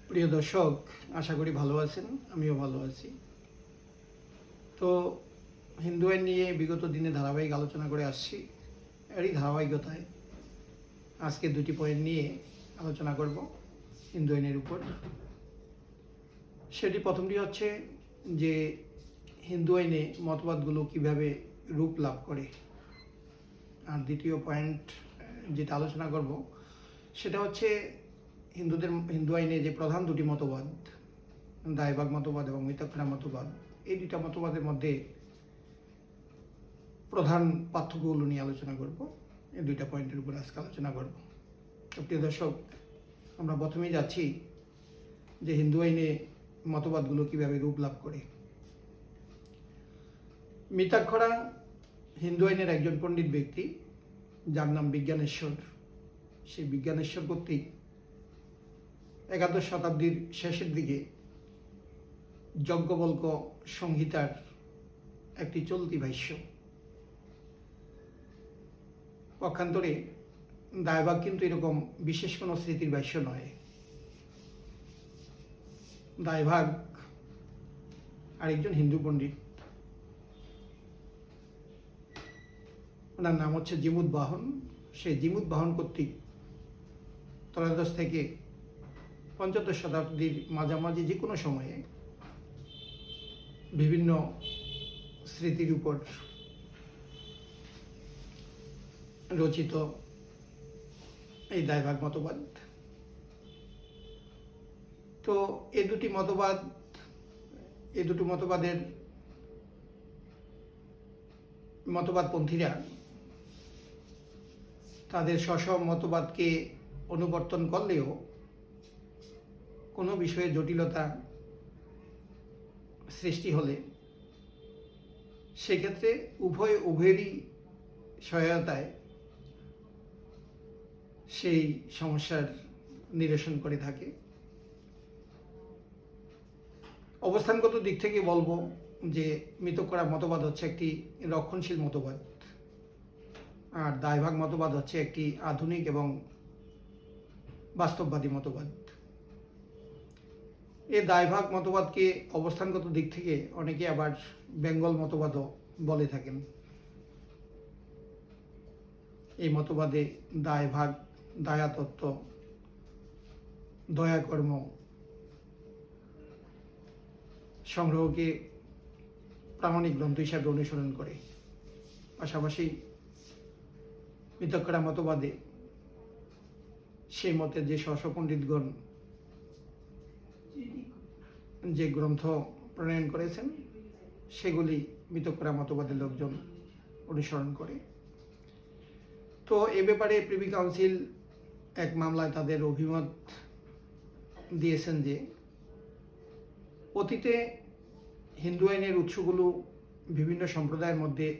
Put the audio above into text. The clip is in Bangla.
প্রিয় দর্শক, আশা করি ভালো আছেন। আমিও ভালো আছি। তো হিন্দু আইন নিয়ে বিগত দিনে ধারাবাহিক আলোচনা করে আসছি। এরই ধারাবাহিকতায় আজকে দুটি পয়েন্ট নিয়ে আলোচনা করব হিন্দু আইনের উপর। সেটি প্রথমটি হচ্ছে যে হিন্দু আইনে মতবাদগুলো কিভাবে রূপ লাভ করে, আর দ্বিতীয় পয়েন্ট যেটা আলোচনা করব সেটা হচ্ছে হিন্দু আইনে যে প্রধান দুটি মতবাদ, দায়ভাগ মতবাদ এবং মিতক্রা মতবাদ, এই দুইটা মতবাদের মধ্যে প্রধান পার্থক্যগুলো নিয়ে আলোচনা করব। এই দুইটা পয়েন্টের উপর আজকে আলোচনা করব। প্রিয় দর্শক, আমরা প্রথমেই যাচ্ছি যে হিন্দু আইনে মতবাদগুলো কিভাবে রূপ লাভ করে। মিতাক্ষরা হিন্দু আইনের একজন পণ্ডিত ব্যক্তি, যার নাম বিজ্ঞানেশ্বর। সেই বিজ্ঞানেশ্বর কর্তৃক একাদশ শতাব্দীর শেষের দিকে যজ্ঞবল্ক সংহিতার একটি চলতি ভাষ্য, পক্ষান্তরে দায়ভাগ কিন্তু এরকম বিশেষ কোনো স্মৃতির ভাষ্য নয়। দায়ভাগ আরেকজন হিন্দু পণ্ডিত, ওনার নাম হচ্ছে জিমুদ বাহন। সেই জিমুদ বাহন কর্তৃক ত্রয়োদশ থেকে পঞ্চদশ শতাব্দীর মাঝামাঝি যে কোনো সময়ে বিভিন্ন স্মৃতির উপর রচিত এই দায়ভাগ মতবাদ। তো এই দুটি মতবাদের মতবাদপন্থীরা তাদের স্ব মতবাদকে অনুবর্তন করলেও কোনো বিষয়ে জটিলতা সৃষ্টি হলে সেক্ষেত্রে উভয়েরই সহায়তায় সেই সমস্যার নিরসন করে থাকে। অবস্থানগত দিক থেকে বলবো যে মিতক্রা মতবাদ হচ্ছে একটি রক্ষণশীল মতবাদ, আর দায়ভাগ মতবাদ হচ্ছে একটি আধুনিক এবং বাস্তববাদী মতবাদ। এই দায়ভাগ মতবাদকে অবস্থানগত দিক থেকে অনেকে আবার বেঙ্গল মতবাদও বলে থাকেন। এই মতবাদে দায়ভাগ, দায়াতত্ত্ব, দয়াকর্ম সংগ্রহকে প্রামাণিক গ্রন্থ হিসাবে অনুসরণ করে। পাশাপাশি মিতক্রা মতবাদে সেই মতে যে পণ্ডিতগণ যে গ্রন্থ প্রণয়ন করেছেন সেগুলি মিতক্রা মতবাদের লোকজন অনুসরণ করে। তো এ ব্যাপারে প্রিভি কাউন্সিল এক মামলায় তাদের অভিমত দিয়েছেন যে অতীতে হিন্দু আইনের উৎসগুলো বিভিন্ন সম্প্রদায়ের মধ্যে